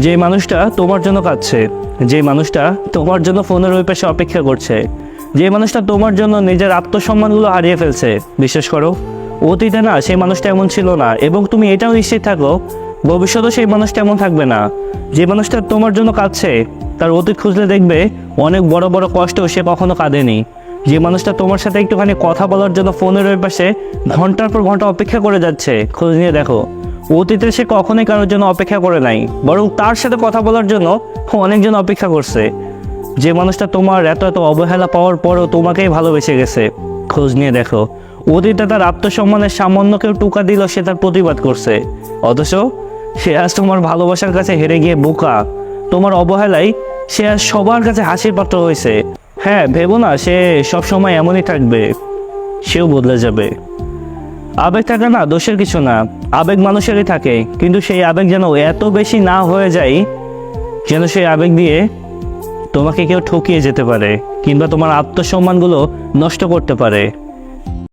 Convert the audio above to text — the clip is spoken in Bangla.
যে মানুষটা তোমার জন্য কাঁদছে, যে মানুষটা তোমার জন্য ফোনের ওই পাশে অপেক্ষা করছে, যে মানুষটা তোমার জন্য নিজের আত্মসম্মানগুলো হারিয়ে ফেলছে, বিশ্বাস করো অতীতে না সেই মানুষটা এমন ছিল না, এবং তুমি এটাও নিশ্চিত থাকো ভবিষ্যতেও সেই মানুষটা এমন থাকবে না। যে মানুষটা তোমার জন্য কাঁদছে তার অতীত খুঁজলে দেখবে অনেক বড় বড় কষ্টেও সে কখনো কাঁদেনি। যে মানুষটা তোমার সাথে একটুখানি কথা বলার জন্য ফোনের ওই পাশে ঘন্টার পর ঘন্টা অপেক্ষা করে যাচ্ছে, খোঁজ নিয়ে দেখো অতীতে সে কখনোই কারোর জন্য অপেক্ষা করে নাই, বরং তার সাথে কথা বলার জন্য অনেকজন অপেক্ষা করছে। যে মানুষটা তোমার এত এত অবহেলা পাওয়ার পরও তোমাকেই ভালোবেসে গেছে, খোঁজ নিয়ে দেখো অতীতে তার আত্মসম্মানের সামান্য কেউ টুকা দিল সে তার প্রতিবাদ করছে, অথচ সে আজ তোমার ভালোবাসার কাছে হেরে গিয়ে বোকা। তোমার অবহেলায় সে আজ সবার কাছে হাসির পাত্র হয়েছে। হ্যাঁ, ভেবো না সে সব সময় এমনই থাকবে, সেও বদলে যাবে। আবেগ থাকা না দোষের কিছু না, আবেগ মানুষেরই থাকে, কিন্তু সেই আবেগ যেন এত বেশি না হয়ে যায় যেন সেই আবেগ দিয়ে তোমাকে কেউ ঠকিয়ে যেতে পারে কিংবা তোমার আত্মসম্মানগুলো নষ্ট করতে পারে।